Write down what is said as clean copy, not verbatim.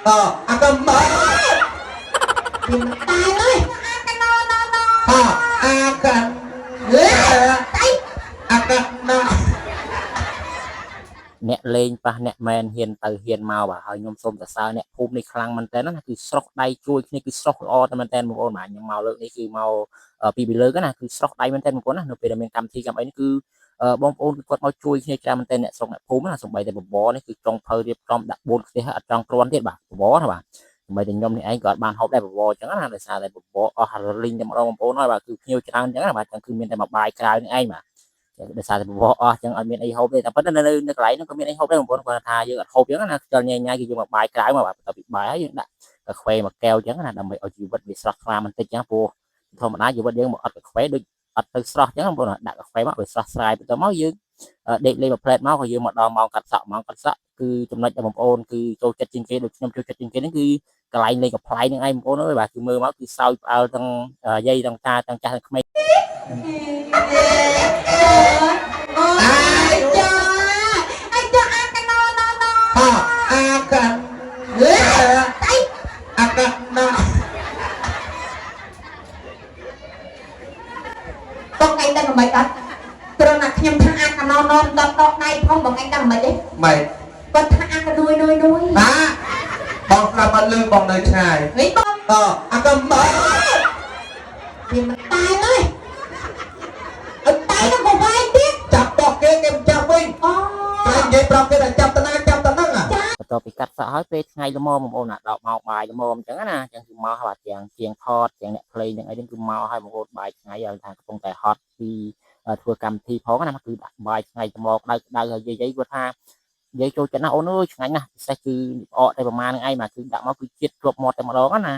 akan tài ơi akan akan អ្នកលេងប៉ះអ្នកមែនហ៊ានទៅហ៊ានមកបាទហើយខ្ញុំសូមសរសើរអ្នកភូមិនេះខ្លាំងមែនតើណាគឺស្រោះដៃជួយគ្នាគឺស្រោះល្អតែមែនតើបងប្អូនបាទខ្ញុំមកលើកនេះគឺមកពីលើកណាគឺស្រោះដៃមែនតើបងប្អូនណានៅពេលដែលមានកម្មវិធីកម្មអីនេះគឺបងប្អូនគឺគាត់មកជួយគ្នាច្រើនមែនតើអ្នកស្រុកអ្នកភូមិណាសម្បីតែបបរនេះគឺចុងភៅរៀបចំដាក់4ខ្ទះអត់ចង់គ្រាន់ទៀតបាទបបរណាបាទសម្បីតែខ្ញុំនេះឯងក៏អត់បានហូបដែរបបរអញ្ចឹងណាដោយសារតែបបរអស់រលីងតែម្ដងបងប្អូនហើយបាទគឺភ្ញៀវច្រើនអញ្ចឹងណាបាទអញ្ចឹងគឺមានតែមួយបាយក្រៅនេះឯងបាទដោយសារតែបបរអស់អញ្ចឹងអត់មានអីហូបទេតែប៉ុន្តែនៅកន្លែងហ្នឹងក៏មានអីហូបដែរបងប្អូនគាត់ថាយើងអត់ហូបអញ្ចឹងណាខ្ជិលញ៉ៃញ៉ៃគឺយកមកបាយក្រៅមកបាទបន្ទាប់ពីបាយហើយយើងដាក់កាខ្វេមកកែវអញ្ចឹងណាដើម្បីឲ្យជីវិតវាស្រស់ថ្លាបន្តិចអញ្ចឹងព្រោះធម្មតាជីវិតយើងមកអត់កាខ្វេដូចអត់ទៅស្រស់អញ្ចឹងបងប្អូនដាក់កាខ្វេមកវាស្រស់ស្រាយបន្ទាប់មកយើងដេកលេងមួយផ្លែតមកក៏យើងមកដល់ម៉ោងកាត់សក់គឺចំណុចដែលបងប្អូនគឺចូលចិត្តជាងគេដូចខ្ញុំចូលចិត្តជាងគេហ្នឹងគឺកន្លែងលេងកំ pl ៃហ្នឹងឯងបងប្អូនអើយបាទគឺមើលមកគឺសើចផ្អើលទាំងយាយទាំងតាទាំងចាស់ទាំងក្មេង ai cho akan akan tay akan con anh đang làm mấy đó rồi là nhầm thằng ăn là non non đọt này không bằng anh đang làm mấy đấy mày con thằng ăn là nuôi bong làm ăn lương bong đời trai nghĩ con akan thì mà tài ơi tay nó còn vai biết chặt bọc kia kem chặt vinh cái dây bọc kia là chặt tân năng à បន្ទាប់ពីកាត់សក់ហើយពេលថ្ងៃល្មមបងប្អូនណាដល់ម៉ោងបាយល្មមអញ្ចឹងណាអញ្ចឹងគឺមកហើយបាទជាងថតទាំងអ្នកភ្លេងទាំងអីហ្នឹងគឺមកហើយបងប្អូនបាយថ្ងៃឲ្យថាកំពុងតែហត់ពីធ្វើកម្មវិធីផងណាគឺដាក់បាយថ្ងៃទៅមកក្តៅហើយយាយគាត់ថាយាយចូលចិត្តណាស់អូនអើយឆ្ងាញ់ណាស់ពិសេសគឺអកតែប្រមាណហ្នឹងឯងបាទគឺដាក់មកគឺជាតិគ្រាប់មាត់តែម្ដងណា